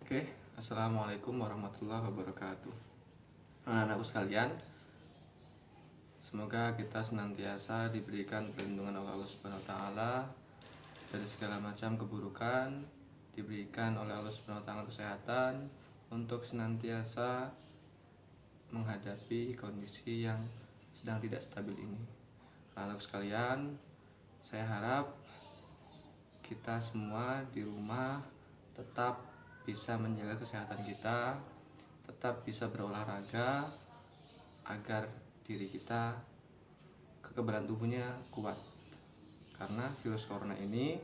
Oke, assalamualaikum warahmatullahi wabarakatuh. Anak-anakku sekalian, semoga kita senantiasa diberikan perlindungan oleh Allah Subhanahu wa taala dari segala macam keburukan, diberikan oleh Allah Subhanahu wa taala kesehatan untuk senantiasa menghadapi kondisi yang sedang tidak stabil ini. Anak-anakku sekalian, saya harap kita semua di rumah tetap bisa menjaga kesehatan kita, tetap bisa berolahraga agar diri kita kekebalan tubuhnya kuat. Karena virus corona ini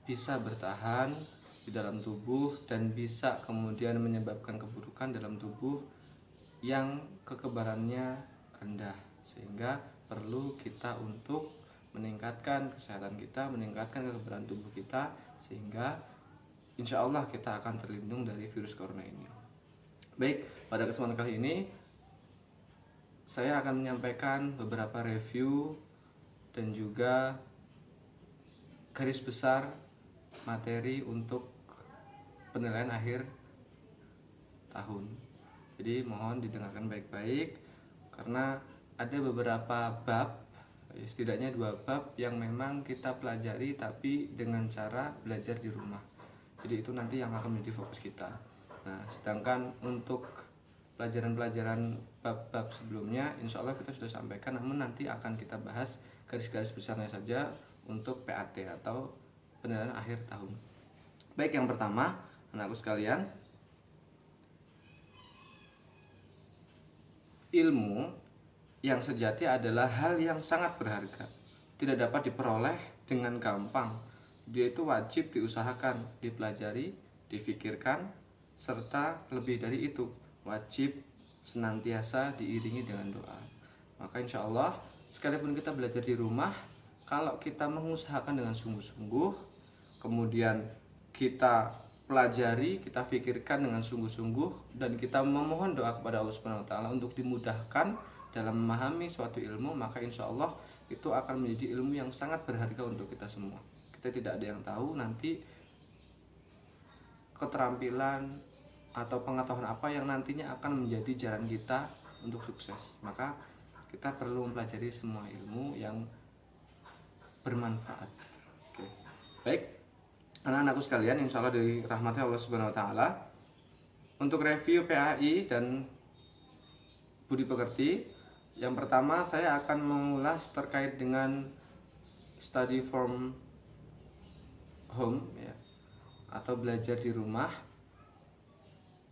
bisa bertahan di dalam tubuh dan bisa kemudian menyebabkan keburukan dalam tubuh yang kekebalannya rendah, sehingga perlu kita untuk meningkatkan kesehatan kita, meningkatkan kekebalan tubuh kita, sehingga insya Allah kita akan terlindung dari virus corona ini. Baik, pada kesempatan kali ini saya akan menyampaikan beberapa review dan juga garis besar materi untuk penilaian akhir tahun. Jadi mohon didengarkan baik-baik karena ada beberapa bab, setidaknya 2 bab yang memang kita pelajari tapi dengan cara belajar di rumah. Jadi itu nanti yang akan menjadi fokus kita. Nah, sedangkan untuk pelajaran-pelajaran bab-bab sebelumnya insya Allah kita sudah sampaikan, namun nanti akan kita bahas garis-garis besarnya saja untuk PAT atau penilaian akhir tahun. Baik, yang pertama, anakku sekalian, ilmu yang sejati adalah hal yang sangat berharga, tidak dapat diperoleh dengan gampang. Dia itu wajib diusahakan, dipelajari, difikirkan, serta lebih dari itu wajib senantiasa diiringi dengan doa. Maka insya Allah sekalipun kita belajar di rumah, kalau kita mengusahakan dengan sungguh-sungguh, kemudian kita pelajari, kita fikirkan dengan sungguh-sungguh, dan kita memohon doa kepada Allah Subhanahu wa taala untuk dimudahkan dalam memahami suatu ilmu, maka insya Allah itu akan menjadi ilmu yang sangat berharga untuk kita semua. Kita tidak ada yang tahu nanti keterampilan atau pengetahuan apa yang nantinya akan menjadi jalan kita untuk sukses. Maka kita perlu mempelajari semua ilmu yang bermanfaat. Oke. Baik, anak-anakku sekalian, insya Allah dari rahmatnya Allah Subhanahu wa taala, untuk review PAI dan budi pekerti, yang pertama saya akan mengulas terkait dengan study from home ya, atau belajar di rumah.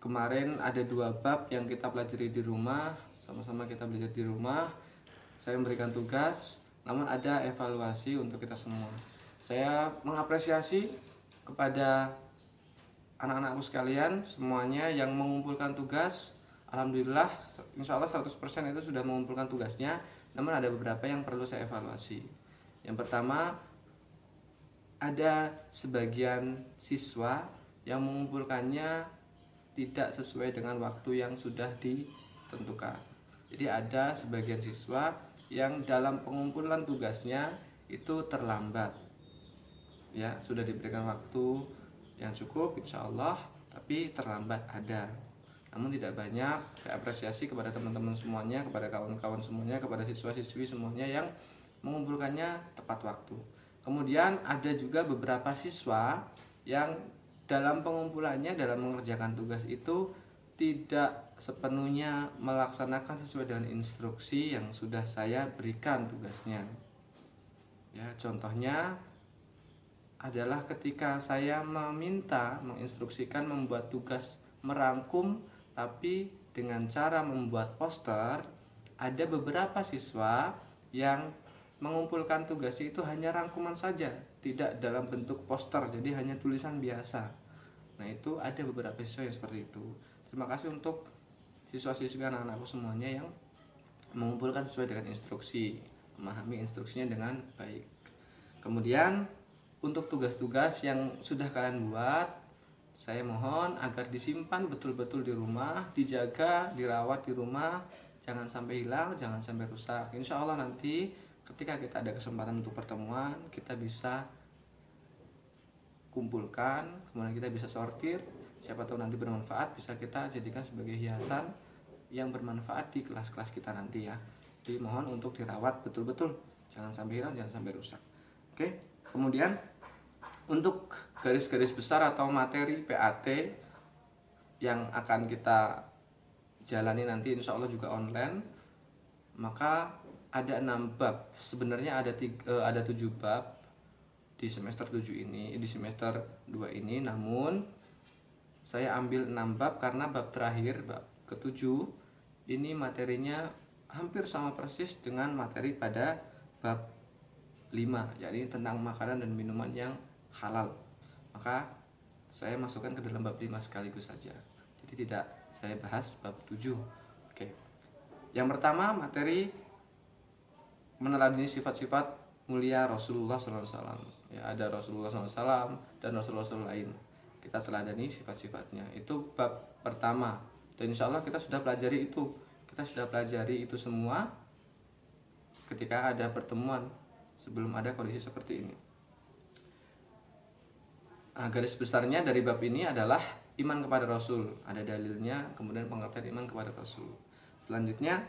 Kemarin ada 2 bab yang kita pelajari di rumah, sama-sama kita belajar di rumah. Saya memberikan tugas, namun ada evaluasi untuk kita semua. Saya mengapresiasi kepada anak-anakku sekalian semuanya yang mengumpulkan tugas. Alhamdulillah, insya Allah 100% itu sudah mengumpulkan tugasnya. Namun ada beberapa yang perlu saya evaluasi. Yang pertama, ada sebagian siswa yang mengumpulkannya tidak sesuai dengan waktu yang sudah ditentukan. Jadi ada sebagian siswa yang dalam pengumpulan tugasnya itu terlambat. Ya, sudah diberikan waktu yang cukup insya Allah, tapi terlambat ada. Namun tidak banyak. Saya apresiasi kepada teman-teman semuanya, kepada kawan-kawan semuanya, kepada siswa-siswi semuanya yang mengumpulkannya tepat waktu. Kemudian ada juga beberapa siswa yang dalam pengumpulannya, dalam mengerjakan tugas itu tidak sepenuhnya melaksanakan sesuai dengan instruksi yang sudah saya berikan tugasnya. Ya, contohnya adalah ketika saya menginstruksikan membuat tugas merangkum tapi dengan cara membuat poster, ada beberapa siswa yang mengumpulkan tugas itu hanya rangkuman saja, tidak dalam bentuk poster, jadi hanya tulisan biasa. Nah, itu ada beberapa siswa yang seperti itu. Terima kasih untuk siswa-siswi anak-anakku semuanya yang mengumpulkan sesuai dengan instruksi, memahami instruksinya dengan baik. Kemudian untuk tugas-tugas yang sudah kalian buat, saya mohon agar disimpan betul-betul di rumah, dijaga, dirawat di rumah, jangan sampai hilang, jangan sampai rusak. Insya Allah nanti ketika kita ada kesempatan untuk pertemuan, kita bisa kumpulkan, kemudian kita bisa sortir siapa tahu nanti bermanfaat, bisa kita jadikan sebagai hiasan yang bermanfaat di kelas-kelas kita nanti ya. Jadi mohon untuk dirawat betul-betul, jangan sampai hilang, jangan sampai rusak. Oke, kemudian untuk garis-garis besar atau materi PAT yang akan kita jalani nanti insya Allah juga online, maka ada 6 bab. Sebenarnya ada 7 bab di semester 7 ini, di semester 2 ini, namun saya ambil 6 bab karena bab terakhir, bab ke-7 ini materinya hampir sama persis dengan materi pada bab 5, yakni tentang makanan dan minuman yang halal. Maka saya masukkan ke dalam bab 5 sekaligus saja. Jadi tidak saya bahas bab 7. Oke. Yang pertama materi meneladani sifat-sifat mulia Rasulullah SAW. Ya, ada Rasulullah SAW dan Rasul-Rasul lain. Kita teladani sifat-sifatnya. Itu bab pertama. Dan insya Allah kita sudah pelajari itu. Kita sudah pelajari itu semua ketika ada pertemuan sebelum ada kondisi seperti ini. Nah, garis besarnya dari bab ini adalah iman kepada Rasul. Ada dalilnya, kemudian pengertian iman kepada Rasul. Selanjutnya,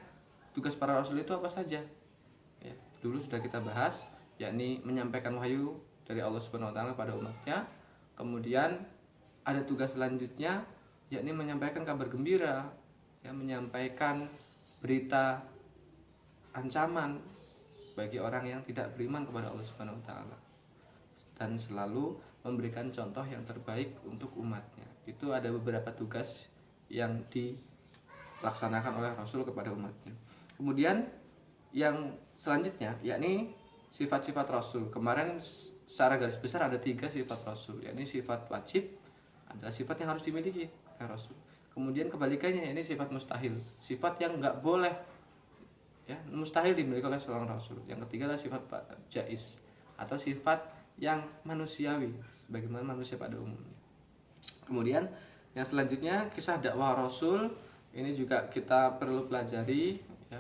tugas para Rasul itu apa saja? Ya, dulu sudah kita bahas, yakni menyampaikan wahyu dari Allah Subhanahu Wa Taala kepada umatnya. Kemudian ada tugas selanjutnya, yakni menyampaikan kabar gembira, ya, menyampaikan berita ancaman bagi orang yang tidak beriman kepada Allah Subhanahu Wa Taala, dan selalu memberikan contoh yang terbaik untuk umatnya. Itu ada beberapa tugas yang dilaksanakan oleh Rasul kepada umatnya. Kemudian yang selanjutnya yakni sifat-sifat Rasul. Kemarin secara garis besar ada 3 sifat Rasul, yakni sifat wajib adalah sifat yang harus dimiliki oleh Rasul. Kemudian kebalikannya, yakni sifat mustahil, sifat yang nggak boleh, ya, mustahil dimiliki oleh seorang Rasul. Yang ketiga adalah sifat jaiz atau sifat yang manusiawi sebagaimana manusia pada umumnya. Kemudian yang selanjutnya kisah dakwah Rasul, ini juga kita perlu pelajari ya.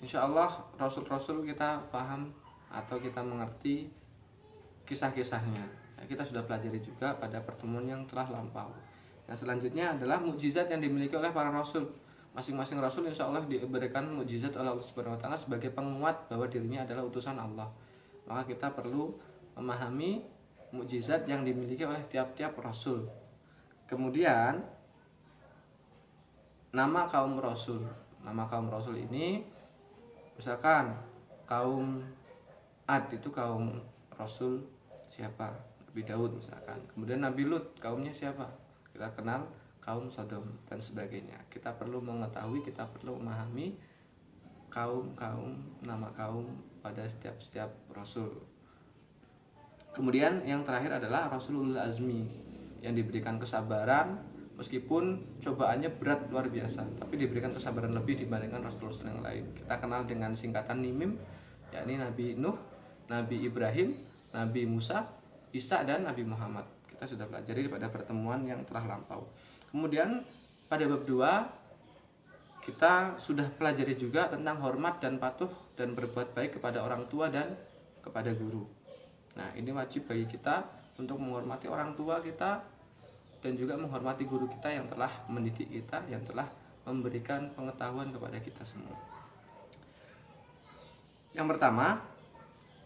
Insya Allah Rasul-Rasul kita paham atau kita mengerti kisah-kisahnya ya, kita sudah pelajari juga pada pertemuan yang telah lampau. Yang selanjutnya adalah mukjizat yang dimiliki oleh para Rasul. Masing-masing Rasul insya Allah diberikan mukjizat oleh Allah Subhanahu Wa Taala sebagai penguat bahwa dirinya adalah utusan Allah. Maka kita perlu memahami mukjizat yang dimiliki oleh tiap-tiap Rasul. Kemudian nama kaum Rasul. Nama kaum Rasul ini, misalkan kaum Ad itu kaum Rasul siapa? Nabi Daud misalkan. Kemudian Nabi Lut kaumnya siapa? Kita kenal kaum Sodom dan sebagainya. Kita perlu mengetahui, kita perlu memahami kaum-kaum, nama kaum pada setiap Rasul. Kemudian yang terakhir adalah Rasulul Azmi yang diberikan kesabaran meskipun cobaannya berat luar biasa, tapi diberikan kesabaran lebih dibandingkan Rasul-Rasul yang lain. Kita kenal dengan singkatan NIMIM, yakni Nabi Nuh, Nabi Ibrahim, Nabi Musa, Isa, dan Nabi Muhammad. Kita sudah pelajari pada pertemuan yang telah lampau. Kemudian pada bab 2 kita sudah pelajari juga tentang hormat dan patuh dan berbuat baik kepada orang tua dan kepada guru. Nah, ini wajib bagi kita untuk menghormati orang tua kita dan juga menghormati guru kita yang telah mendidik kita, yang telah memberikan pengetahuan kepada kita semua. Yang pertama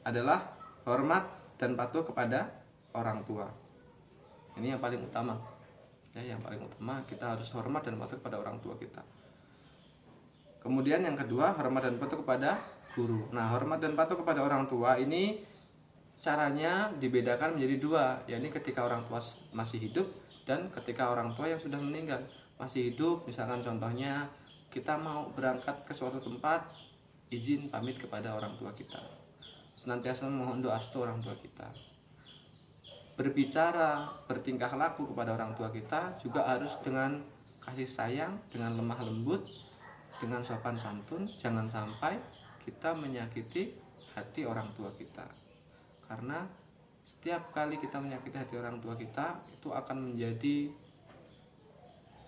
adalah hormat dan patuh kepada orang tua. Ini yang paling utama. Ya, yang paling utama kita harus hormat dan patuh kepada orang tua kita. Kemudian yang kedua, hormat dan patuh kepada guru. Nah, hormat dan patuh kepada orang tua ini caranya dibedakan menjadi 2, yakni ketika orang tua masih hidup dan ketika orang tua yang sudah meninggal. Masih hidup, misalkan contohnya kita mau berangkat ke suatu tempat, izin pamit kepada orang tua kita. Senantiasa mohon doa restu orang tua kita. Berbicara, bertingkah laku kepada orang tua kita juga harus dengan kasih sayang, dengan lemah lembut, dengan sopan santun. Jangan sampai kita menyakiti hati orang tua kita. Karena setiap kali kita menyakiti hati orang tua kita, itu akan menjadi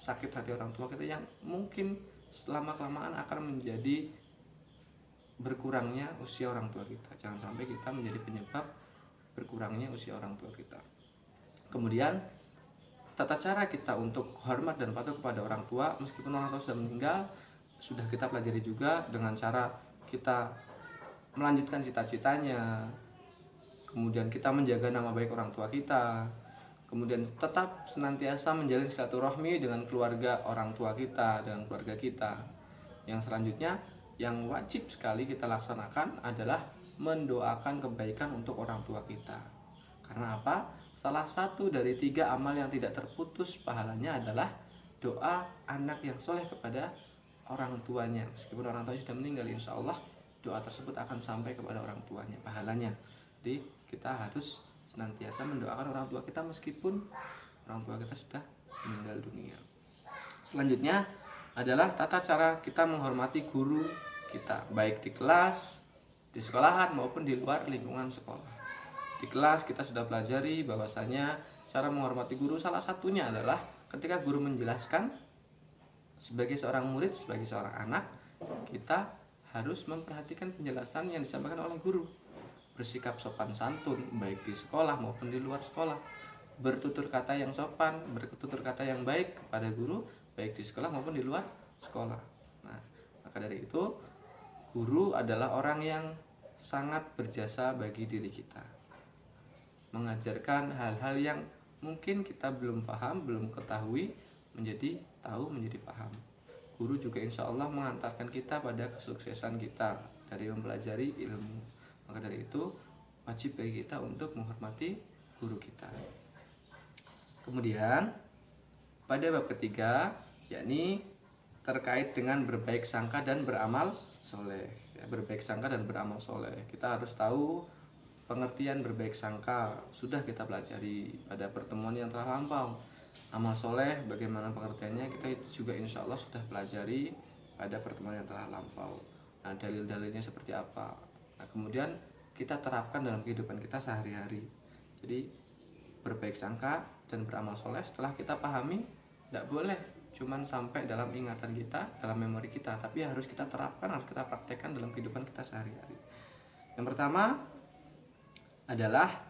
sakit hati orang tua kita yang mungkin selama-kelamaan akan menjadi berkurangnya usia orang tua kita. Jangan sampai kita menjadi penyebab berkurangnya usia orang tua kita. Kemudian tata cara kita untuk hormat dan patuh kepada orang tua meskipun orang tua sudah meninggal sudah kita pelajari juga dengan cara kita melanjutkan cita-citanya, kemudian kita menjaga nama baik orang tua kita, kemudian tetap senantiasa menjalin silaturahmi dengan keluarga orang tua kita, dengan keluarga kita. Yang selanjutnya yang wajib sekali kita laksanakan adalah mendoakan kebaikan untuk orang tua kita. Karena apa? Salah satu dari 3 amal yang tidak terputus pahalanya adalah doa anak yang soleh kepada orang tuanya. Meskipun orang tuanya sudah meninggal, insya Allah doa tersebut akan sampai kepada orang tuanya pahalanya. Jadi kita harus senantiasa mendoakan orang tua kita meskipun orang tua kita sudah meninggal dunia. Selanjutnya adalah tata cara kita menghormati guru kita, baik di kelas, di sekolahan maupun di luar lingkungan sekolah. Di kelas kita sudah pelajari bahwasanya cara menghormati guru salah satunya adalah ketika guru menjelaskan, sebagai seorang murid, sebagai seorang anak, kita harus memperhatikan penjelasan yang disampaikan oleh guru. Bersikap sopan santun baik di sekolah maupun di luar sekolah. Bertutur kata yang sopan, bertutur kata yang baik kepada guru baik di sekolah maupun di luar sekolah. Nah, maka dari itu guru adalah orang yang sangat berjasa bagi diri kita. Mengajarkan hal-hal yang mungkin kita belum paham, belum ketahui, menjadi tahu, menjadi paham. Guru juga insya Allah mengantarkan kita pada kesuksesan kita dari mempelajari ilmu. Maka dari itu wajib bagi kita untuk menghormati guru kita. Kemudian pada bab ketiga, yakni terkait dengan berbaik sangka dan beramal soleh. Ya, berbaik sangka dan beramal soleh. Kita harus tahu pengertian berbaik sangka sudah kita pelajari pada pertemuan yang telah lampau. Amal soleh bagaimana pengertiannya kita itu juga insya Allah sudah pelajari pada pertemuan yang telah lampau. Nah, dalil-dalilnya seperti apa. Nah, kemudian kita terapkan dalam kehidupan kita sehari-hari. Jadi berbaik sangka dan beramal soleh setelah kita pahami, tidak boleh cuman sampai dalam ingatan kita, dalam memori kita, tapi harus kita terapkan, harus kita praktekkan dalam kehidupan kita sehari-hari. Yang pertama adalah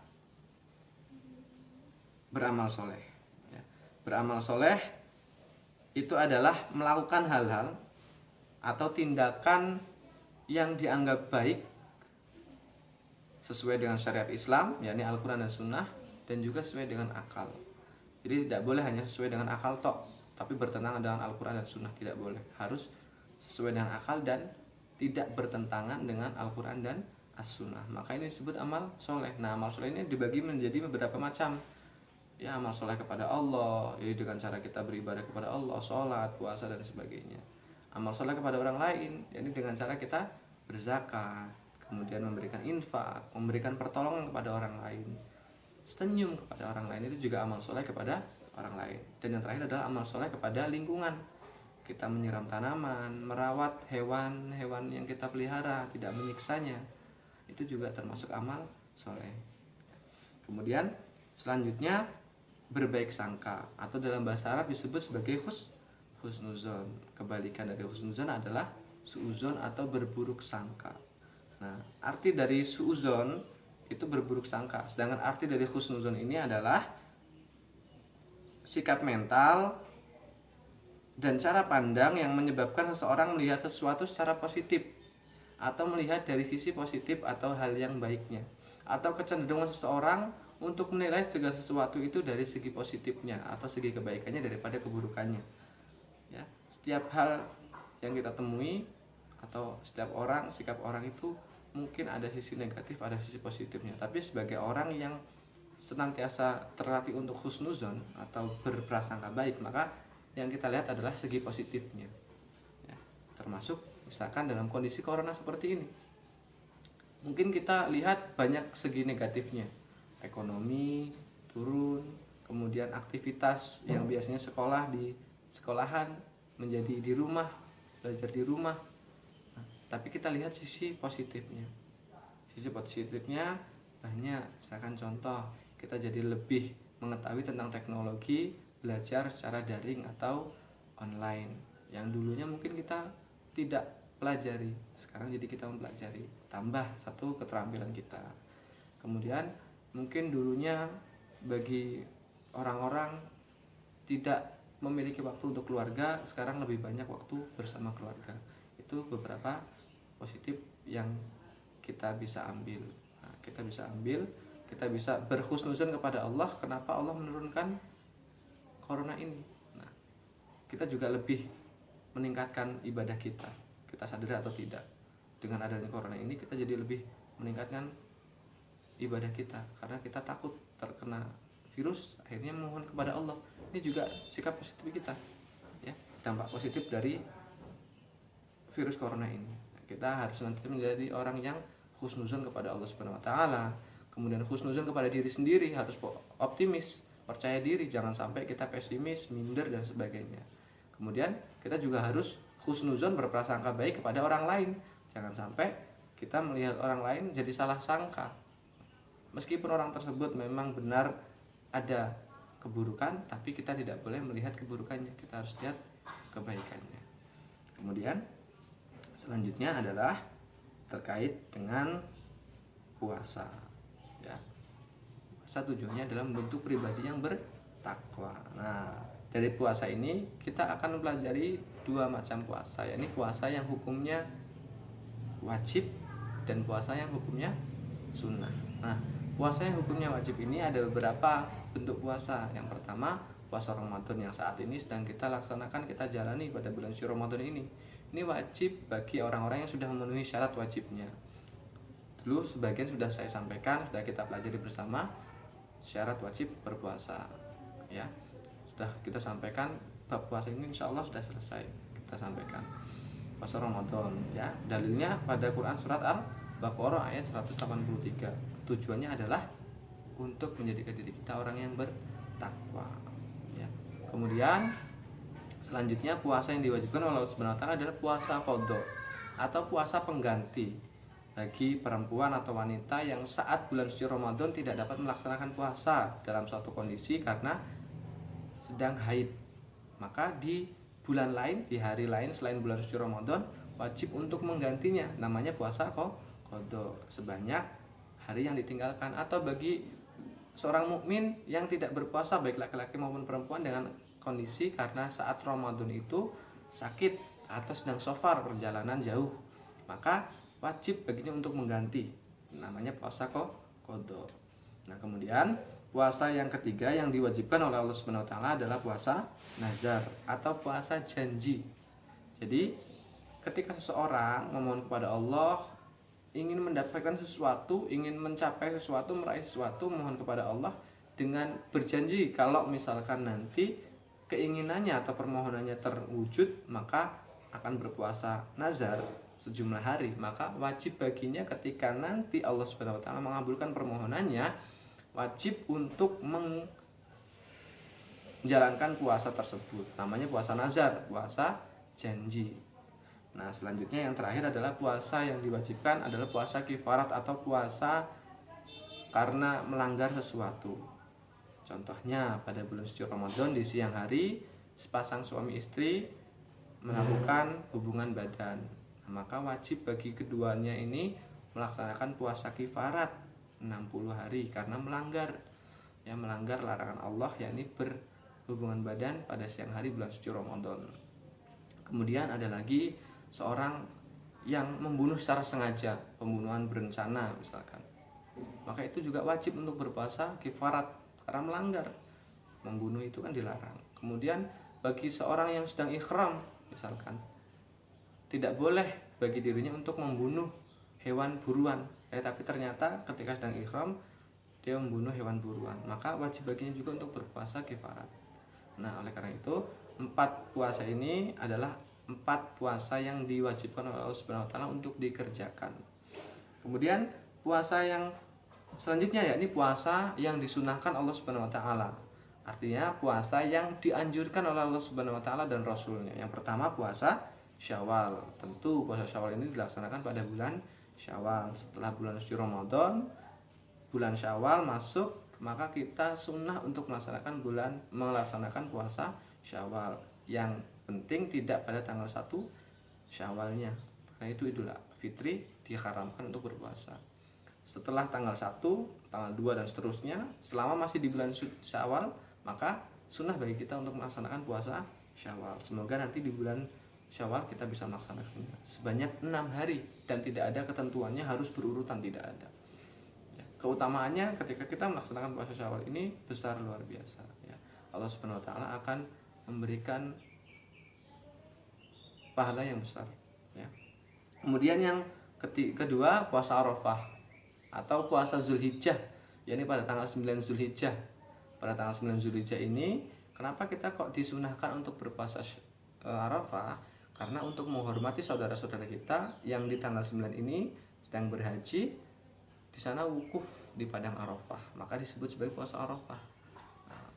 beramal soleh. Beramal soleh itu adalah melakukan hal-hal atau tindakan yang dianggap baik sesuai dengan syariat Islam, yakni Al-Quran dan Sunnah, dan juga sesuai dengan akal. Jadi tidak boleh hanya sesuai dengan akal tok, tapi bertentangan dengan Al-Quran dan Sunnah, tidak boleh. Harus sesuai dengan akal dan tidak bertentangan dengan Al-Quran dan As-Sunnah. Maka ini disebut amal soleh. Nah, amal soleh ini dibagi menjadi beberapa macam. Ya, amal soleh kepada Allah, jadi dengan cara kita beribadah kepada Allah, sholat, puasa dan sebagainya. Amal soleh kepada orang lain, yakni dengan cara kita berzakat, kemudian memberikan infak, memberikan pertolongan kepada orang lain, senyum kepada orang lain, itu juga amal soleh kepada orang lain. Dan yang terakhir adalah amal soleh kepada lingkungan. Kita menyiram tanaman, merawat hewan-hewan yang kita pelihara, tidak menyiksanya, itu juga termasuk amal soleh. Kemudian selanjutnya berbaik sangka, atau dalam bahasa Arab disebut sebagai husnuzon. Kebalikan dari husnuzon adalah suuzon atau berburuk sangka. Nah, arti dari suuzon itu berburuk sangka, sedangkan arti dari husnuzon ini adalah sikap mental dan cara pandang yang menyebabkan seseorang melihat sesuatu secara positif, atau melihat dari sisi positif atau hal yang baiknya, atau kecenderungan seseorang untuk menilai segala sesuatu itu dari segi positifnya atau segi kebaikannya daripada keburukannya. Ya, setiap hal yang kita temui atau setiap orang, sikap orang itu mungkin ada sisi negatif, ada sisi positifnya. Tapi sebagai orang yang senantiasa terlatih untuk husnuzon atau berprasangka baik, maka yang kita lihat adalah segi positifnya. Ya, termasuk misalkan dalam kondisi corona seperti ini, mungkin kita lihat banyak segi negatifnya. Ekonomi turun, kemudian aktivitas yang biasanya sekolah di sekolahan menjadi di rumah, belajar di rumah. Nah, tapi kita lihat sisi positifnya. Sisi positifnya banyak. Misalkan contoh, kita jadi lebih mengetahui tentang teknologi, belajar secara daring atau online. Yang dulunya mungkin kita tidak pelajari, sekarang jadi kita mempelajari, tambah satu keterampilan kita. Kemudian mungkin dulunya bagi orang-orang tidak memiliki waktu untuk keluarga, sekarang lebih banyak waktu bersama keluarga. Itu beberapa positif yang kita bisa ambil. Nah, kita bisa berhusnuzon kepada Allah. Kenapa Allah menurunkan corona ini? Nah, kita juga lebih meningkatkan ibadah kita. Kita sadar atau tidak, dengan adanya corona ini kita jadi lebih meningkatkan ibadah kita, karena kita takut terkena virus, akhirnya mohon kepada Allah. Ini juga sikap positif kita, ya, dampak positif dari virus corona ini. Kita harus nanti menjadi orang yang husnuzon kepada Allah Subhanahu wa taala, kemudian husnuzon kepada diri sendiri, harus optimis, percaya diri, jangan sampai kita pesimis, minder dan sebagainya. Kemudian kita juga harus husnuzon, berprasangka baik kepada orang lain. Jangan sampai kita melihat orang lain jadi salah sangka. Meskipun orang tersebut memang benar ada keburukan, tapi kita tidak boleh melihat keburukannya, kita harus lihat kebaikannya. Kemudian selanjutnya adalah terkait dengan puasa, ya. Puasa tujuannya adalah membentuk pribadi yang bertakwa. Nah, dari puasa ini kita akan mempelajari dua macam puasa, yakni puasa yang hukumnya wajib dan puasa yang hukumnya sunnah. Nah, puasa yang hukumnya wajib ini ada beberapa bentuk puasa. Yang pertama, puasa Ramadan yang saat ini sedang kita laksanakan, kita jalani pada bulan suci Ramadan ini. Ini wajib bagi orang-orang yang sudah memenuhi syarat wajibnya. Dulu sebagian sudah saya sampaikan, sudah kita pelajari bersama syarat wajib berpuasa, ya. Sudah kita sampaikan bab puasa ini, insya Allah sudah selesai kita sampaikan. Puasa Ramadan, ya. Dalilnya pada Quran surat Al-Baqarah ayat 183. Tujuannya adalah untuk menjadikan diri kita orang yang bertakwa, ya. Kemudian selanjutnya puasa yang diwajibkan oleh Allah Subhanahu wa taala adalah puasa qadha atau puasa pengganti bagi perempuan atau wanita yang saat bulan suci Ramadan tidak dapat melaksanakan puasa dalam suatu kondisi karena sedang haid. Maka di bulan lain, di hari lain selain bulan suci Ramadan, wajib untuk menggantinya, namanya puasa qadha, sebanyak hari yang ditinggalkan. Atau bagi seorang mukmin yang tidak berpuasa, baik laki-laki maupun perempuan, dengan kondisi karena saat Ramadan itu sakit atau sedang safar, perjalanan jauh, maka wajib baginya untuk mengganti, namanya puasa qadha. Nah, kemudian puasa yang ketiga yang diwajibkan oleh Allah Subhanahu wa taala adalah puasa nazar atau puasa janji. Jadi ketika seseorang memohon kepada Allah, ingin mendapatkan sesuatu, ingin mencapai sesuatu, meraih sesuatu, mohon kepada Allah dengan berjanji kalau misalkan nanti keinginannya atau permohonannya terwujud, maka akan berpuasa nazar sejumlah hari. Maka wajib baginya ketika nanti Allah Subhanahu wa taala mengabulkan permohonannya, wajib untuk menjalankan puasa tersebut, namanya puasa nazar, puasa janji. Nah, selanjutnya yang terakhir adalah puasa yang diwajibkan adalah puasa kifarat atau puasa karena melanggar sesuatu. Contohnya pada bulan suci Ramadan di siang hari sepasang suami istri melakukan hubungan badan, maka wajib bagi keduanya ini melaksanakan puasa kifarat 60 hari karena melanggar larangan Allah, yakni berhubungan badan pada siang hari bulan suci Ramadan. Kemudian ada lagi seorang yang membunuh secara sengaja, pembunuhan berencana misalkan, maka itu juga wajib untuk berpuasa kifarat karena melanggar. Membunuh itu kan dilarang. Kemudian bagi seorang yang sedang ikhram misalkan, tidak boleh bagi dirinya untuk membunuh hewan buruan, tapi ternyata ketika sedang ikhram dia membunuh hewan buruan, maka wajib baginya juga untuk berpuasa kifarat. Nah, oleh karena itu 4 puasa ini adalah 4 puasa yang diwajibkan oleh Allah Subhanahu wa taala untuk dikerjakan. Kemudian puasa yang selanjutnya yakni puasa yang disunahkan Allah Subhanahu wa taala. Artinya puasa yang dianjurkan oleh Allah Subhanahu wa taala dan Rasulnya. Yang pertama puasa Syawal. Tentu puasa Syawal ini dilaksanakan pada bulan Syawal. Setelah bulan suci Ramadan, bulan Syawal masuk, maka kita sunnah untuk melaksanakan puasa Syawal. Yang penting tidak pada tanggal 1 Syawalnya, karena itu Idul Fitri diharamkan untuk berpuasa. Setelah tanggal 1, tanggal 2 dan seterusnya, selama masih di bulan Syawal, maka sunnah bagi kita untuk melaksanakan puasa Syawal. Semoga nanti di bulan Syawal kita bisa melaksanakannya sebanyak 6 hari dan tidak ada ketentuannya harus berurutan, tidak ada. Ya, keutamaannya ketika kita melaksanakan puasa Syawal ini besar luar biasa. Ya, Allah Subhanahu Wa Taala akan memberikan pahala yang besar. Ya. Kemudian yang kedua puasa Arafah atau puasa Zulhijjah, yakni pada tanggal 9 Zulhijjah. Pada tanggal 9 Zulhijjah ini, kenapa kita kok disunahkan untuk berpuasa Arafah? Karena untuk menghormati saudara-saudara kita yang di tanggal 9 ini sedang berhaji, di sana wukuf di padang Arafah, maka disebut sebagai puasa Arafah. Nah,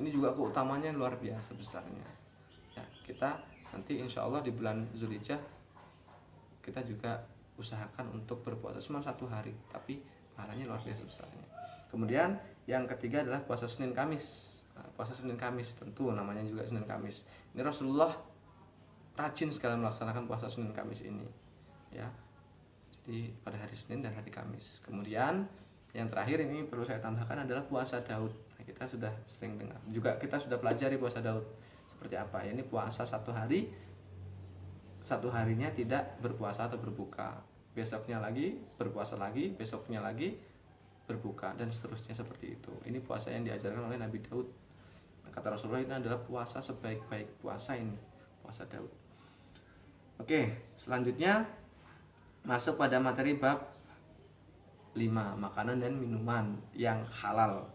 ini juga keutamanya luar biasa besarnya. Ya, kita nanti insya Allah di bulan Zulhijjah kita juga usahakan untuk berpuasa cuma 1 hari, tapi pahalanya luar biasa besarnya. Kemudian yang ketiga adalah puasa Senin Kamis. Nah, puasa Senin Kamis tentu namanya juga Senin Kamis. Ini Rasulullah rajin sekali melaksanakan puasa Senin Kamis ini, ya. Jadi pada hari Senin dan hari Kamis. Kemudian yang terakhir ini perlu saya tambahkan adalah puasa Daud. Nah, kita sudah sering dengar, juga kita sudah pelajari puasa Daud seperti apa. Ya, ini puasa 1 hari, 1 harinya tidak berpuasa atau berbuka, besoknya lagi berpuasa lagi, besoknya lagi berbuka, dan seterusnya seperti itu. Ini puasa yang diajarkan oleh Nabi Daud. Kata Rasulullah, ini adalah puasa sebaik-baik puasa, ini puasa Daud. Oke, selanjutnya masuk pada materi bab 5, makanan dan minuman yang halal.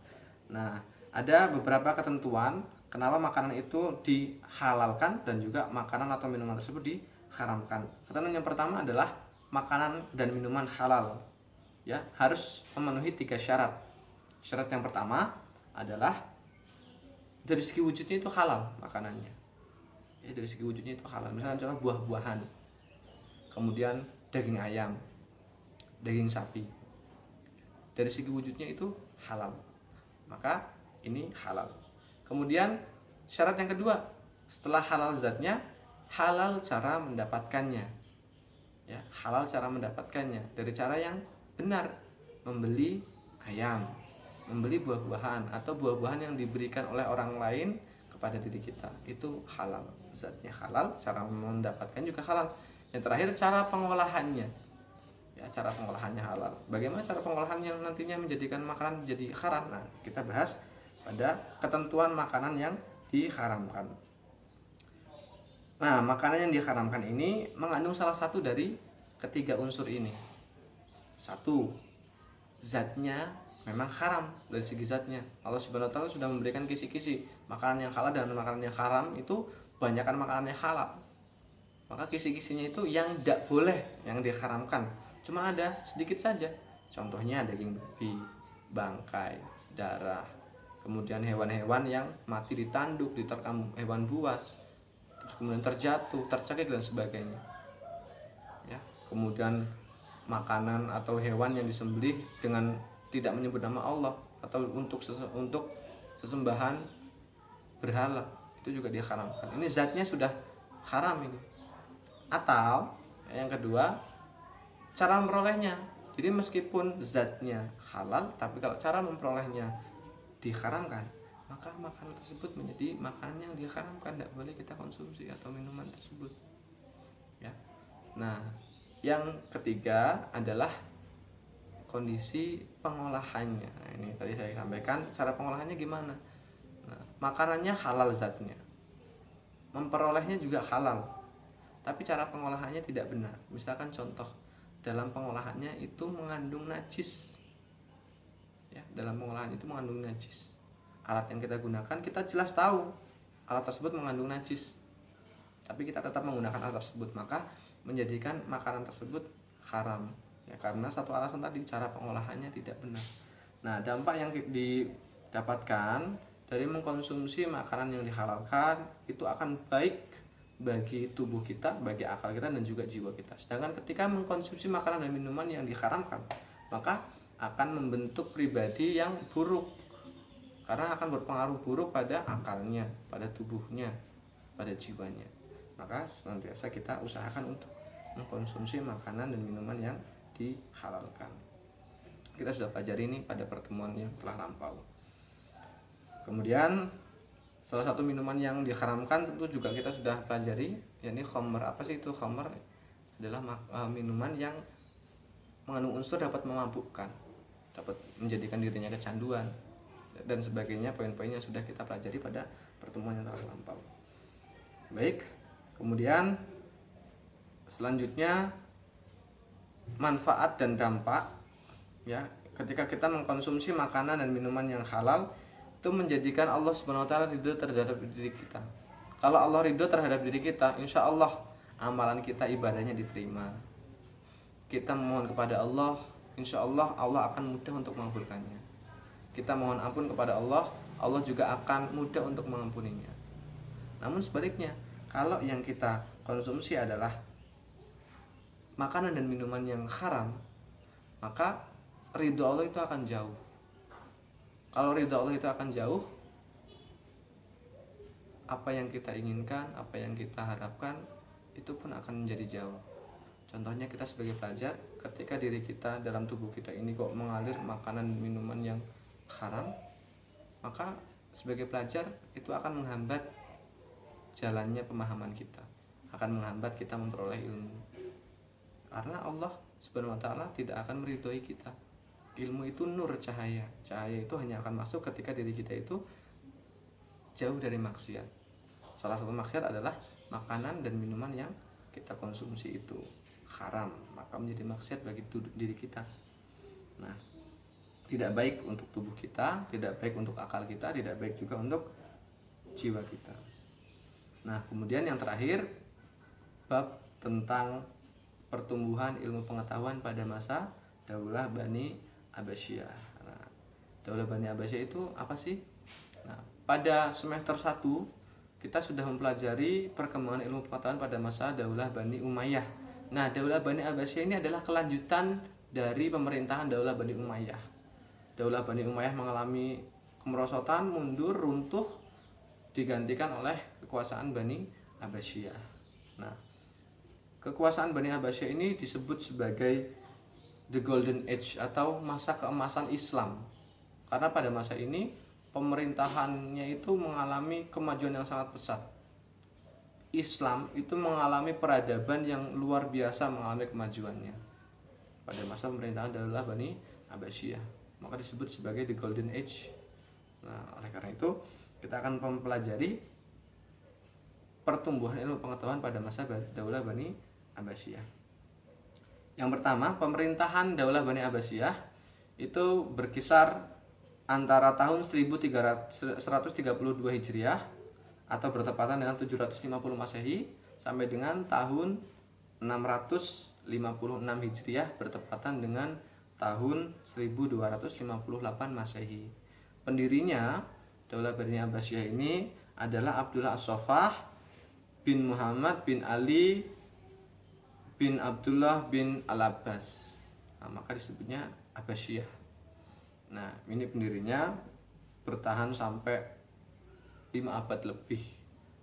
Nah, ada beberapa ketentuan kenapa makanan itu dihalalkan dan juga makanan atau minuman tersebut diharamkan. Ketentuan yang pertama adalah makanan dan minuman halal, ya, harus memenuhi 3 syarat. Syarat yang pertama adalah dari segi wujudnya itu halal makanannya. Ya, dari segi wujudnya itu halal. Misalnya contoh buah-buahan, kemudian daging ayam, daging sapi. Dari segi wujudnya itu halal, maka ini halal. Kemudian syarat yang kedua, setelah halal zatnya, halal cara mendapatkannya. Ya, halal cara mendapatkannya dari cara yang benar, membeli ayam, membeli buah-buahan atau buah-buahan yang diberikan oleh orang lain kepada diri kita, itu halal, zatnya halal, cara mendapatkan juga halal. Yang terakhir cara pengolahannya, ya, cara pengolahannya halal. Bagaimana cara pengolahan yang nantinya menjadikan makanan jadi haram? Nah, kita bahas pada ketentuan makanan yang diharamkan. Nah, makanan yang diharamkan ini mengandung salah satu dari ketiga unsur ini. 1, zatnya memang haram dari segi zatnya. Allah Subhanahu Wa Taala sudah memberikan kisi-kisi makanan yang halal dan makanan yang haram itu banyakkan makanan yang halal. Maka kisi-kisinya itu yang tidak boleh, yang diharamkan cuma ada sedikit saja. Contohnya daging babi, bangkai, darah, kemudian hewan-hewan yang mati ditanduk, diterkam hewan buas, terus kemudian terjatuh, tercekik dan sebagainya. Ya, kemudian makanan atau hewan yang disembelih dengan tidak menyebut nama Allah atau untuk sesembahan berhala, itu juga diharamkan. Ini zatnya sudah haram ini. Atau yang kedua, cara memperolehnya. Jadi meskipun zatnya halal, tapi kalau cara memperolehnya diharamkan, maka makanan tersebut menjadi makanan yang diharamkan, tidak boleh kita konsumsi atau minuman tersebut. Ya. Nah, yang ketiga adalah kondisi pengolahannya. Nah, ini tadi saya sampaikan cara pengolahannya gimana. Nah, makanannya halal zatnya, memperolehnya juga halal, tapi cara pengolahannya tidak benar. Misalkan contoh, dalam pengolahannya itu mengandung najis. Ya, dalam pengolahan itu mengandung najis. Alat yang kita gunakan, kita jelas tahu alat tersebut mengandung najis, tapi kita tetap menggunakan alat tersebut, maka menjadikan makanan tersebut haram. Ya, karena satu alasan tadi, cara pengolahannya tidak benar. Nah, dampak yang didapatkan dari mengkonsumsi makanan yang dihalalkan itu akan baik bagi tubuh kita, bagi akal kita, dan juga jiwa kita. Sedangkan ketika mengkonsumsi makanan dan minuman yang diharamkan, maka akan membentuk pribadi yang buruk, karena akan berpengaruh buruk pada akalnya, pada tubuhnya, pada jiwanya. Maka senantiasa kita usahakan untuk mengkonsumsi makanan dan minuman yang dihalalkan. Kita sudah pelajari ini pada pertemuan yang telah lampau. Kemudian Salah satu minuman yang diharamkan tentu juga kita sudah pelajari, yakni khamr. Apa sih itu khamr? Adalah minuman yang mengandung unsur dapat memabukkan, dapat menjadikan dirinya kecanduan dan sebagainya. Poin-poinnya sudah kita pelajari pada pertemuan yang telah lampau. Baik, kemudian selanjutnya manfaat dan dampak, ya, ketika kita mengkonsumsi makanan dan minuman yang halal itu menjadikan Allah Subhanahu wa taala ridho terhadap diri kita. Kalau Allah ridho terhadap diri kita, insya Allah amalan kita, ibadahnya diterima. Kita memohon kepada Allah, insya Allah Allah akan mudah untuk mengabulkannya. Kita mohon ampun kepada Allah, Allah juga akan mudah untuk mengampuninya. Namun sebaliknya, kalau yang kita konsumsi adalah makanan dan minuman yang haram, maka ridho Allah itu akan jauh. Kalau ridho Allah itu akan jauh, apa yang kita inginkan, apa yang kita harapkan, itu pun akan menjadi jauh. Contohnya kita sebagai pelajar, ketika diri kita dalam tubuh kita ini kok mengalir makanan minuman yang haram, maka sebagai pelajar itu akan menghambat jalannya pemahaman kita, akan menghambat kita memperoleh ilmu. Karena Allah Subhanahu wa taala tidak akan meridhoi kita. Ilmu itu nur, cahaya. Cahaya itu hanya akan masuk ketika diri kita itu jauh dari maksiat. Salah satu maksiat adalah makanan dan minuman yang kita konsumsi itu haram, maka menjadi maksiat bagi diri kita. Nah, tidak baik untuk tubuh kita, tidak baik untuk akal kita, tidak baik juga untuk jiwa kita. Nah, kemudian yang terakhir, bab tentang pertumbuhan ilmu pengetahuan pada masa Daulah Bani Abbasiyah. Nah, Daulah Bani Abbasiyah itu apa sih? Nah, pada semester 1 kita sudah mempelajari perkembangan ilmu pengetahuan pada masa Daulah Bani Umayyah. Nah, Daulah Bani Abbasiyah ini adalah kelanjutan dari pemerintahan Daulah Bani Umayyah. Daulah Bani Umayyah mengalami kemerosotan, mundur, runtuh, digantikan oleh kekuasaan Bani Abbasiyah. Nah, kekuasaan Bani Abbasiyah ini disebut sebagai The Golden Age atau masa keemasan Islam. Karena pada masa ini pemerintahannya itu mengalami kemajuan yang sangat pesat. Islam itu mengalami peradaban yang luar biasa, mengalami kemajuannya pada masa pemerintahan Daulah Bani Abbasiyah. Maka disebut sebagai The Golden Age. Nah, oleh karena itu kita akan mempelajari pertumbuhan ilmu pengetahuan pada masa Daulah Bani Abbasiyah. Yang pertama, pemerintahan Daulah Bani Abbasiyah itu berkisar antara tahun 1132 Hijriah atau bertepatan dengan 750 Masehi sampai dengan tahun 656 Hijriah bertepatan dengan tahun 1258 Masehi. Pendirinya Daulah Bani Abbasiyah ini adalah Abdullah As-Saffah bin Muhammad bin Ali bin Abdullah bin Al-Abbas. Nah, maka disebutnya Abbasiyah. Nah, ini pendirinya bertahan sampai 5 abad lebih,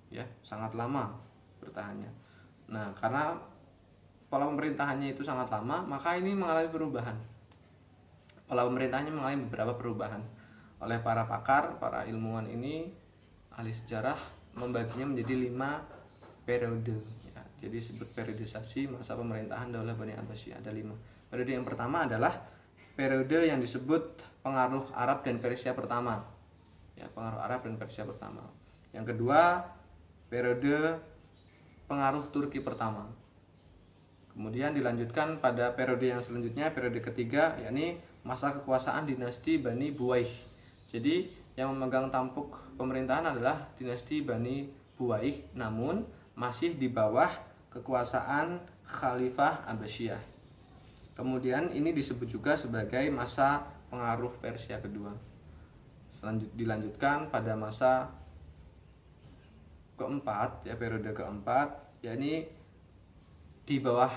ya, sangat lama bertahannya. Nah, karena pola pemerintahannya itu sangat lama, maka ini mengalami perubahan. Pola pemerintahannya mengalami beberapa perubahan. Oleh para pakar, para ilmuwan ini, ahli sejarah membaginya menjadi 5 periode. Jadi disebut periodisasi masa pemerintahan Daulah Bani Abbasiyah, ada 5. Periode yang pertama adalah periode yang disebut pengaruh Arab dan Persia pertama. Ya, pengaruh Arab dan Persia pertama. Yang kedua, periode pengaruh Turki pertama. Kemudian dilanjutkan pada periode yang selanjutnya, periode ketiga, yakni masa kekuasaan dinasti Bani Buwaih. Jadi yang memegang tampuk pemerintahan adalah dinasti Bani Buwaih, namun masih di bawah kekuasaan Khalifah Abbasiyah. Kemudian ini disebut juga sebagai masa pengaruh Persia kedua. Dilanjutkan pada masa keempat, ya, periode keempat, yakni di bawah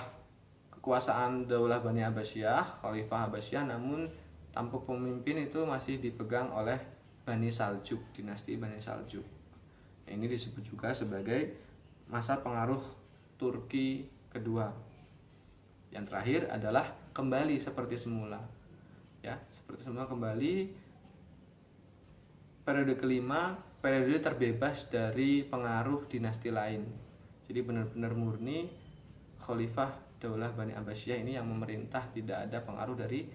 kekuasaan Daulah Bani Abbasiyah, Khalifah Abbasiyah, namun tampuk pemimpin itu masih dipegang oleh Bani Saljuk, dinasti Bani Saljuk. Ini disebut juga sebagai masa pengaruh Turki kedua. Yang terakhir adalah kembali seperti semula. Ya, seperti semula kembali. Periode kelima periode terbebas dari pengaruh dinasti lain. Jadi benar-benar murni Khalifah Daulah Bani Abbasiyah ini yang memerintah, tidak ada pengaruh dari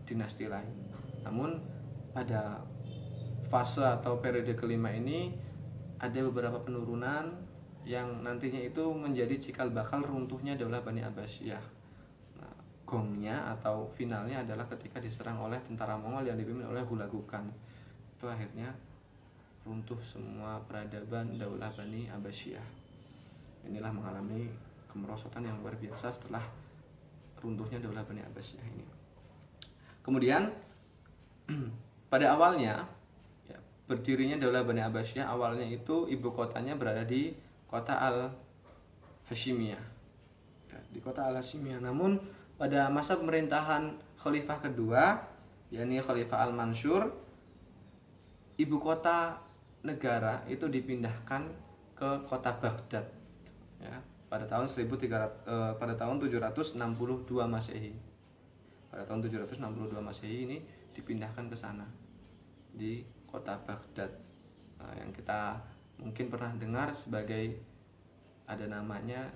dinasti lain. Namun pada fase atau periode kelima ini ada beberapa penurunan yang nantinya itu menjadi cikal bakal runtuhnya Daulah Bani Abbasiyah. Nah, gongnya atau finalnya adalah ketika diserang oleh tentara Mongol yang dipimpin oleh Hulagu Khan. Itu akhirnya runtuh semua peradaban Daulah Bani Abbasiyah. Inilah mengalami kemerosotan yang luar biasa setelah runtuhnya Daulah Bani Abbasiyah ini. Kemudian pada awalnya berdirinya Daulah Bani Abbasiyah, awalnya itu ibu kotanya berada di kota Al-Hashimiyah, di kota Al-Hashimiyah. Namun pada masa pemerintahan Khalifah kedua, yakni Khalifah Al-Mansur, ibu kota negara itu dipindahkan ke kota Baghdad, ya, pada tahun 762 Masehi. Pada tahun 762 Masehi ini dipindahkan ke sana, di kota Baghdad, yang kita mungkin pernah dengar sebagai, ada namanya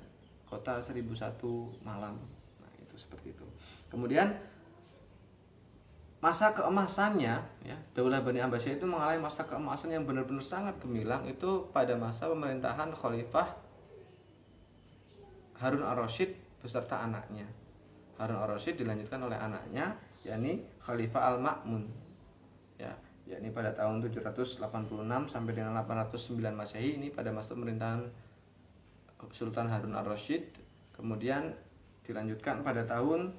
kota 1001 malam. Nah, itu seperti itu. Kemudian masa keemasannya, ya, Daulah Bani Abbasiyah itu mengalami masa keemasan yang benar-benar sangat gemilang itu pada masa pemerintahan Khalifah Harun ar-Rasyid beserta anaknya. Harun ar-Rasyid dilanjutkan oleh anaknya, yakni Khalifah Al-Ma'mun, ya, yakni pada tahun 786 sampai dengan 809 Masehi. Ini pada masa pemerintahan Sultan Harun ar-Rasyid. Kemudian dilanjutkan pada tahun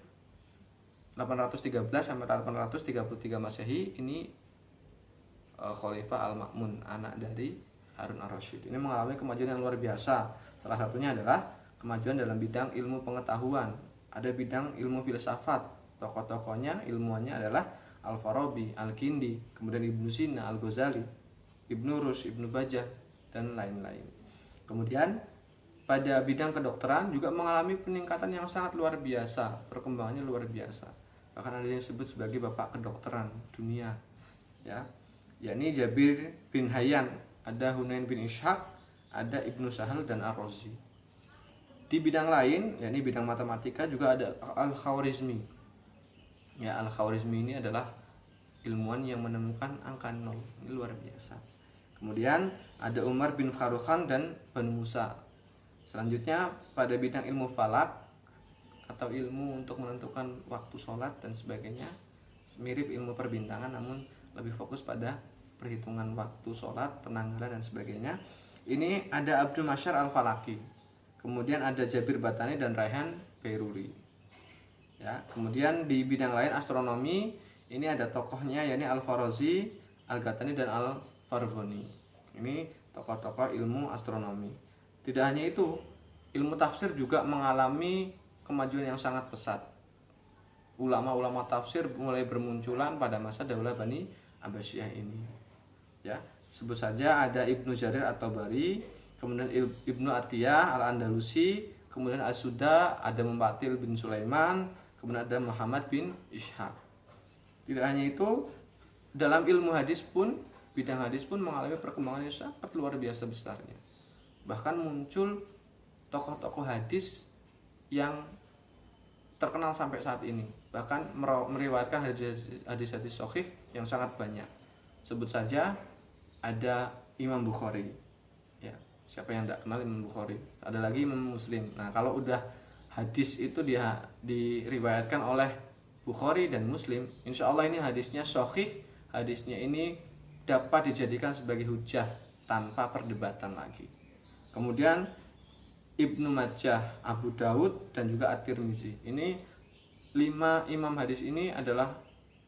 813 sampai 833 Masehi. Ini Khalifah Al-Ma'mun, anak dari Harun ar-Rasyid. Ini mengalami kemajuan yang luar biasa. Salah satunya adalah kemajuan dalam bidang ilmu pengetahuan. Ada bidang ilmu filsafat. Tokoh-tokohnya, ilmuannya adalah Al-Farabi, Al-Kindi, kemudian Ibnu Sina, Al-Ghazali, Ibnu Rushd, Ibnu Bajjah, dan lain-lain. Kemudian pada bidang kedokteran juga mengalami peningkatan yang sangat luar biasa, perkembangannya luar biasa. Bahkan ada yang disebut sebagai bapak kedokteran dunia, ya, yakni Jabir bin Hayyan, ada Hunain bin Ishaq, ada Ibnu Sahal dan Ar-Razi. Di bidang lain, yakni bidang matematika, juga ada Al-Khwarizmi. Ya, Al-Khwarizmi ini adalah ilmuwan yang menemukan angka 0. Ini luar biasa. Kemudian ada Umar bin Farukhan dan Banu Musa. Selanjutnya pada bidang ilmu falak atau ilmu untuk menentukan waktu sholat dan sebagainya, mirip ilmu perbintangan namun lebih fokus pada perhitungan waktu sholat, penanggalan dan sebagainya. Ini ada Abdul Masyar Al-Falaki. Kemudian ada Jabir Batani dan Raihan Beiruri. Ya, kemudian di bidang lain astronomi, ini ada tokohnya yakni Al-Farazi, Al-Ghatani dan Al-Farghani. Ini tokoh-tokoh ilmu astronomi. Tidak hanya itu, ilmu tafsir juga mengalami kemajuan yang sangat pesat. Ulama-ulama tafsir mulai bermunculan pada masa Daulah Bani Abbasiyah ini. Ya, sebut saja ada Ibnu Jarir At-Tabari, kemudian Ibnu Atiyah Al-Andalusi, kemudian As-Suda, ada Mufatil bin Sulaiman, kemudian ada Muhammad bin Ishaq. Tidak hanya itu, dalam ilmu hadis pun, bidang hadis pun mengalami perkembangan yang sangat luar biasa besarnya. Bahkan muncul tokoh-tokoh hadis yang terkenal sampai saat ini, bahkan meriwayatkan hadis-hadis sahih yang sangat banyak. Sebut saja ada Imam Bukhari, ya, siapa yang tidak kenal Imam Bukhari. Ada lagi Imam Muslim. Nah, kalau udah hadis itu diriwayatkan oleh Bukhari dan Muslim, insya Allah ini hadisnya sahih, hadisnya ini dapat dijadikan sebagai hujah tanpa perdebatan lagi. Kemudian Ibnu Majah, Abu Dawud dan juga At-Tirmizi. Ini 5 imam hadis ini adalah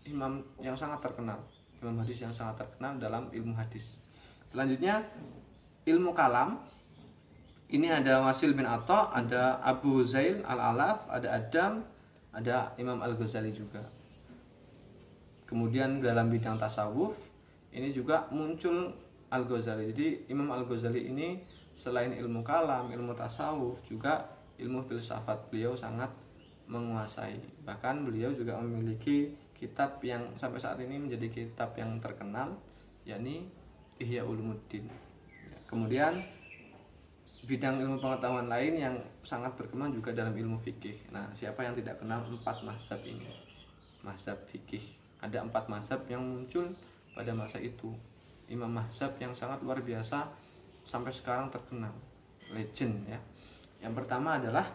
imam yang sangat terkenal, imam hadis yang sangat terkenal dalam ilmu hadis. Selanjutnya ilmu kalam. Ini ada Wasil bin Atha, ada Abu Zail Al-Alaf, ada Adam, ada Imam Al-Ghazali juga. Kemudian dalam bidang tasawuf ini juga muncul Al-Ghazali. Jadi Imam Al-Ghazali ini selain ilmu kalam, ilmu tasawuf, juga ilmu filsafat beliau sangat menguasai. Bahkan beliau juga memiliki kitab yang sampai saat ini menjadi kitab yang terkenal, yakni Ihya Ulumuddin. Kemudian bidang ilmu pengetahuan lain yang sangat berkembang juga dalam ilmu fikih. Nah, siapa yang tidak kenal 4 mazhab ini? Mazhab fikih. Ada 4 mazhab yang muncul pada masa itu. Imam mazhab yang sangat luar biasa sampai sekarang terkenal, legend ya. Yang pertama adalah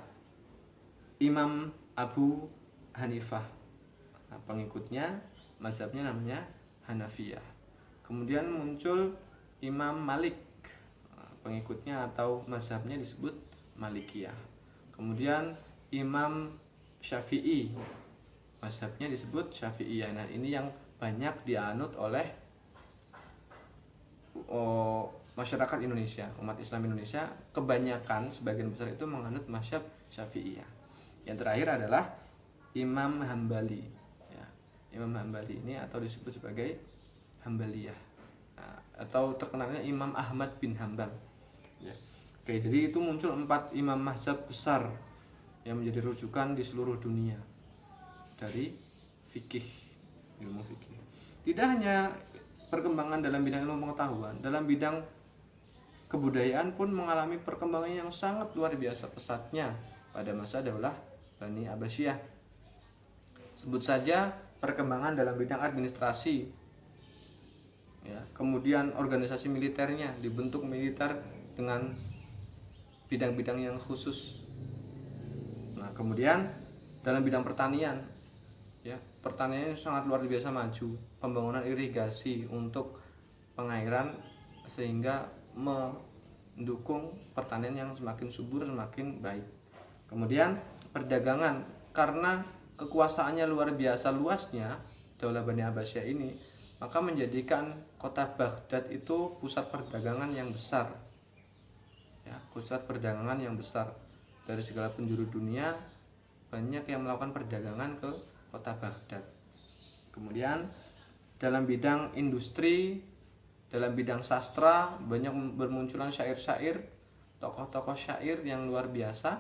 Imam Abu Hanifah. Nah, pengikutnya mazhabnya namanya Hanafiyah. Kemudian muncul Imam Malik, pengikutnya atau mazhabnya disebut Malikiyah. Kemudian Imam Syafi'i, mazhabnya disebut Syafi'iyah. Nah, ini yang banyak dianut oleh masyarakat Indonesia, umat Islam Indonesia. Kebanyakan, sebagian besar itu menganut mazhab Syafi'iyah. Yang terakhir adalah Imam Hambali ya. Imam Hambali ini atau disebut sebagai Hambaliyah, nah, atau terkenalnya Imam Ahmad bin Hambal ya. Oke, jadi itu muncul 4 imam mazhab besar yang menjadi rujukan di seluruh dunia dari fikih, ilmu fikih. Tidak hanya perkembangan dalam bidang ilmu pengetahuan, dalam bidang kebudayaan pun mengalami perkembangan yang sangat luar biasa pesatnya pada masa Daulah Bani Abbasiyah. Sebut saja perkembangan dalam bidang administrasi ya, kemudian organisasi militernya, dibentuk militer dengan bidang-bidang yang khusus. Nah, kemudian dalam bidang pertanian ya, pertanian sangat luar biasa maju, pembangunan irigasi untuk pengairan sehingga mendukung pertanian yang semakin subur, semakin baik. Kemudian perdagangan, karena kekuasaannya luar biasa luasnya Daulah Bani Abbasiyah ini, maka menjadikan kota Baghdad itu pusat perdagangan yang besar ya, pusat perdagangan yang besar. Dari segala penjuru dunia banyak yang melakukan perdagangan ke kota Baghdad. Kemudian dalam bidang industri, dalam bidang sastra, banyak bermunculan syair-syair, tokoh-tokoh syair yang luar biasa.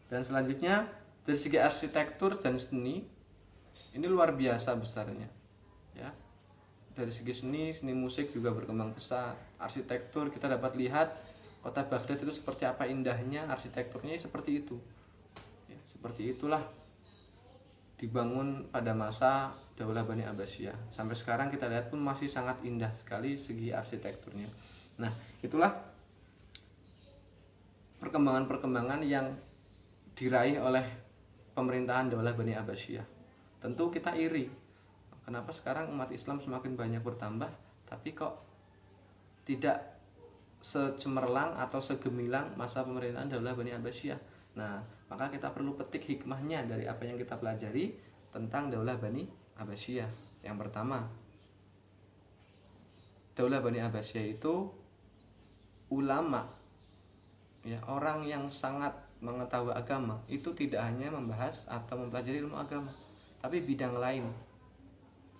Dan selanjutnya dari segi arsitektur dan seni, ini luar biasa besarnya ya. Dari segi seni musik juga berkembang pesat. Arsitektur, kita dapat lihat kota Baghdad itu seperti apa indahnya, arsitekturnya seperti itu ya, seperti itulah dibangun pada masa Daulah Bani Abbasiyah. Sampai sekarang kita lihat pun masih sangat indah sekali segi arsitekturnya. Nah, itulah perkembangan-perkembangan yang diraih oleh pemerintahan Daulah Bani Abbasiyah. Tentu kita iri, kenapa sekarang umat Islam semakin banyak bertambah, tapi kok tidak secemerlang atau segemilang masa pemerintahan Daulah Bani Abbasiyah. Nah, maka kita perlu petik hikmahnya dari apa yang kita pelajari tentang Daulah Bani Abbasiyah. Yang pertama, Daulah Bani Abbasiyah itu ulama ya, orang yang sangat mengetahui agama, itu tidak hanya membahas atau mempelajari ilmu agama, tapi bidang lain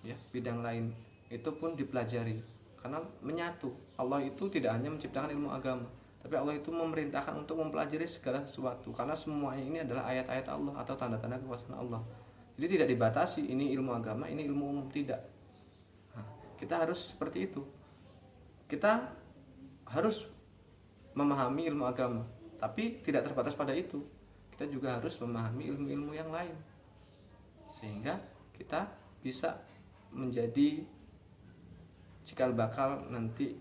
ya, bidang lain itu pun dipelajari, karena menyatu. Allah itu tidak hanya menciptakan ilmu agama, tapi Allah itu memerintahkan untuk mempelajari segala sesuatu, karena semuanya ini adalah ayat-ayat Allah atau tanda-tanda kekuasaan Allah. Jadi tidak dibatasi ini ilmu agama, ini ilmu umum, tidak. Nah, kita harus seperti itu. Kita harus memahami ilmu agama, tapi tidak terbatas pada itu. Kita juga harus memahami ilmu-ilmu yang lain, sehingga kita bisa menjadi cikal bakal nanti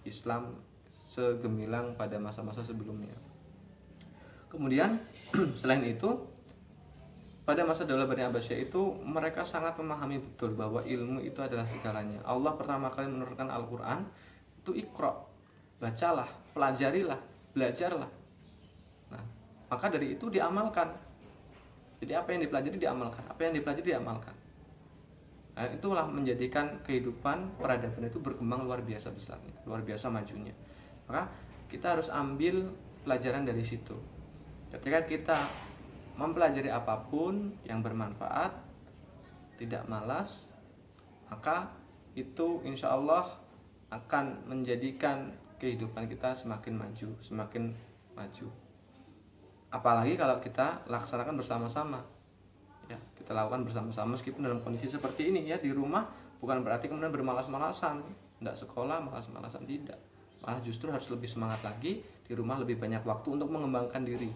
Islam segemilang pada masa-masa sebelumnya. Kemudian selain itu, pada masa Daulah Bani Abbasiyah itu mereka sangat memahami betul bahwa ilmu itu adalah segalanya. Allah pertama kali menurunkan Al-Quran itu Iqra, bacalah, pelajarilah, belajarlah. Nah, maka dari itu diamalkan. Jadi apa yang dipelajari diamalkan, apa yang dipelajari diamalkan. Nah, itulah menjadikan kehidupan peradaban itu berkembang luar biasa besarnya, luar biasa majunya. Maka kita harus ambil pelajaran dari situ. Ketika kita mempelajari apapun yang bermanfaat, tidak malas, maka itu insya Allah akan menjadikan kehidupan kita semakin maju, semakin maju. Apalagi kalau kita laksanakan bersama-sama. Ya, kita lakukan bersama-sama meskipun dalam kondisi seperti ini ya, di rumah, bukan berarti kemudian bermalas-malasan. tidak sekolah malas-malasan, tidak. Malah justru harus lebih semangat lagi, di rumah lebih banyak waktu untuk mengembangkan diri,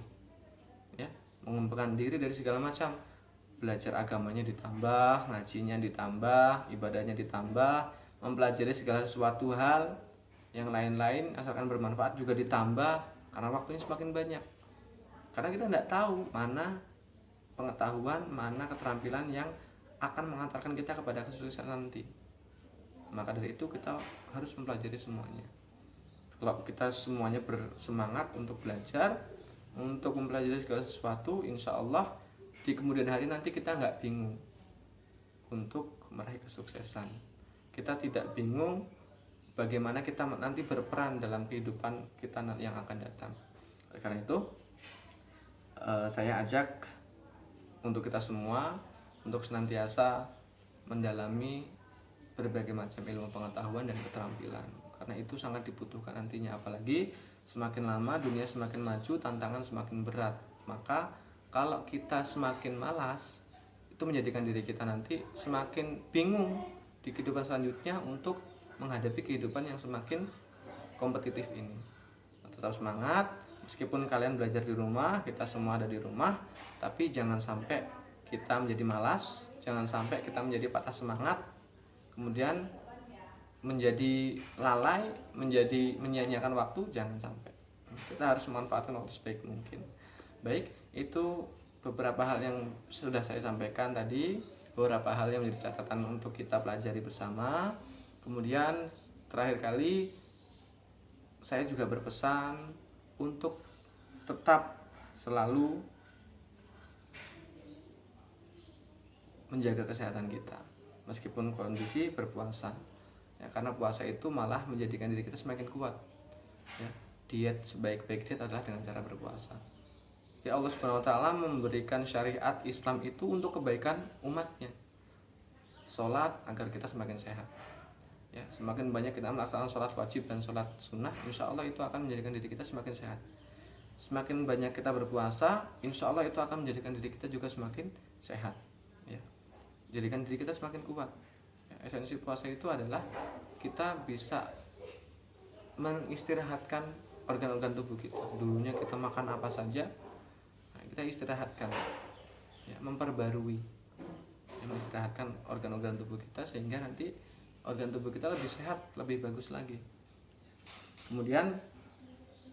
ya, mengembangkan diri dari segala macam. Belajar agamanya ditambah, ngajinya ditambah, ibadahnya ditambah, mempelajari segala sesuatu hal yang lain-lain asalkan bermanfaat juga ditambah, karena waktunya semakin banyak. Karena kita tidak tahu mana pengetahuan, mana keterampilan yang akan mengantarkan kita kepada kesuksesan nanti. Maka dari itu kita harus mempelajari semuanya. Kalau kita semuanya bersemangat untuk belajar, untuk mempelajari segala sesuatu, insya Allah di kemudian hari nanti kita nggak bingung untuk meraih kesuksesan. Kita tidak bingung bagaimana kita nanti berperan dalam kehidupan kita yang akan datang. Oleh karena itu, saya ajak untuk kita semua untuk senantiasa mendalami berbagai macam ilmu pengetahuan dan keterampilan, karena itu sangat dibutuhkan nantinya. Apalagi semakin lama dunia semakin maju, tantangan semakin berat. Maka kalau kita semakin malas, itu menjadikan diri kita nanti semakin bingung di kehidupan selanjutnya untuk menghadapi kehidupan yang semakin kompetitif ini. Tetap semangat, meskipun kalian belajar di rumah, kita semua ada di rumah, tapi jangan sampai kita menjadi malas, jangan sampai kita menjadi patah semangat, kemudian menjadi lalai, menjadi menyia-nyiakan waktu, jangan sampai. Kita harus memanfaatkan waktu sebaik mungkin. Baik, itu beberapa hal yang sudah saya sampaikan tadi, beberapa hal yang menjadi catatan untuk kita pelajari bersama. Kemudian terakhir kali saya juga berpesan untuk tetap selalu menjaga kesehatan kita meskipun kondisi berpuasa, ya, karena puasa itu malah menjadikan diri kita semakin kuat, ya. Diet sebaik-baik diet adalah dengan cara berpuasa. Ya, Allah Subhanahu wa taala memberikan syariat Islam itu untuk kebaikan umatnya. Sholat agar kita semakin sehat, ya, semakin banyak kita melaksanakan sholat wajib dan sholat sunnah, insya Allah itu akan menjadikan diri kita semakin sehat. Semakin banyak kita berpuasa, insya Allah itu akan menjadikan diri kita juga semakin sehat, ya. Jadikan diri kita semakin kuat, ya. Esensi puasa itu adalah kita bisa mengistirahatkan organ-organ tubuh kita. Dulunya kita makan apa saja, nah, kita istirahatkan, ya, memperbarui, ya, mengistirahatkan organ-organ tubuh kita sehingga nanti organ tubuh kita lebih sehat, lebih bagus lagi. Kemudian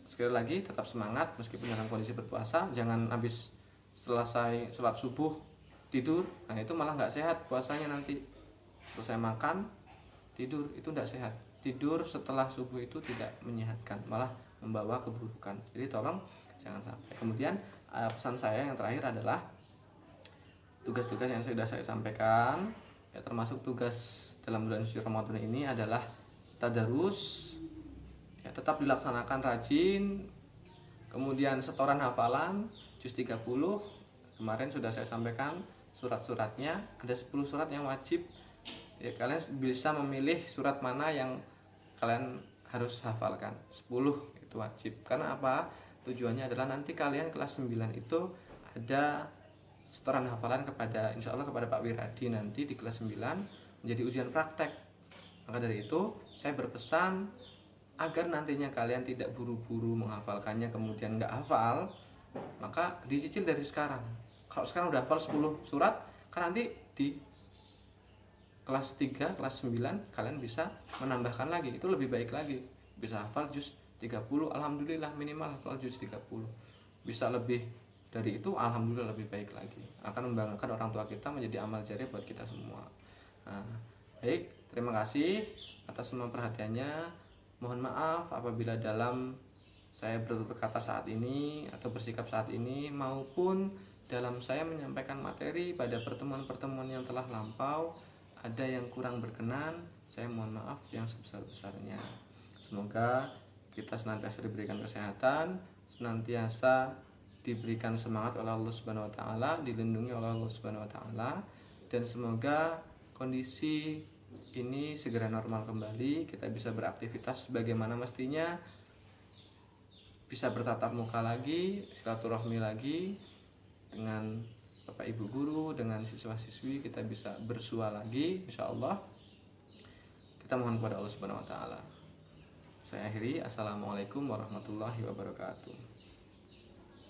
sekali lagi tetap semangat meskipun dalam kondisi berpuasa. Jangan habis selesai sholat subuh tidur, nah itu malah nggak sehat puasanya nanti. Selesai makan tidur, itu nggak sehat. Tidur setelah subuh itu tidak menyehatkan, malah membawa keburukan. Jadi tolong jangan sampai. Kemudian pesan saya yang terakhir adalah tugas-tugas yang sudah saya sampaikan, ya, termasuk tugas dalam bulan suci Ramadan ini adalah tadarus, ya, tetap dilaksanakan rajin. Kemudian setoran hafalan juz 30. Kemarin sudah saya sampaikan surat-suratnya, ada 10 surat yang wajib, ya, kalian bisa memilih surat mana yang kalian harus hafalkan. 10 itu wajib. Karena apa? Tujuannya adalah nanti kalian kelas 9 itu ada setoran hafalan kepada, insya Allah kepada Pak Wiradi nanti di kelas 9 menjadi ujian praktek. Maka dari itu saya berpesan agar nantinya kalian tidak buru-buru menghafalkannya kemudian nggak hafal, maka dicicil dari sekarang. Kalau sekarang udah hafal 10 surat, kan nanti di kelas 3, kelas 9 kalian bisa menambahkan lagi, itu lebih baik lagi. Bisa hafal juz 30, alhamdulillah, minimal hafal juz 30. Bisa lebih dari itu, alhamdulillah, lebih baik lagi. Akan membanggakan orang tua kita, menjadi amal jariah buat kita semua. Nah, baik, terima kasih atas semua perhatiannya. Mohon maaf apabila dalam saya bertutur kata saat ini atau bersikap saat ini, maupun dalam saya menyampaikan materi pada pertemuan-pertemuan yang telah lampau ada yang kurang berkenan, saya mohon maaf yang sebesar-besarnya. Semoga kita senantiasa diberikan kesehatan, senantiasa diberikan semangat oleh Allah Subhanahu wa taala, dilindungi oleh Allah Subhanahu wa taala, dan semoga kondisi ini segera normal kembali, kita bisa beraktivitas sebagaimana mestinya, bisa bertatap muka lagi, silaturahmi lagi dengan Bapak Ibu guru, dengan siswa-siswi, kita bisa bersua lagi, insya Allah. Kita kita mohon kepada Allah Subhanahu wa taala. Saya akhiri, assalamualaikum warahmatullahi wabarakatuh.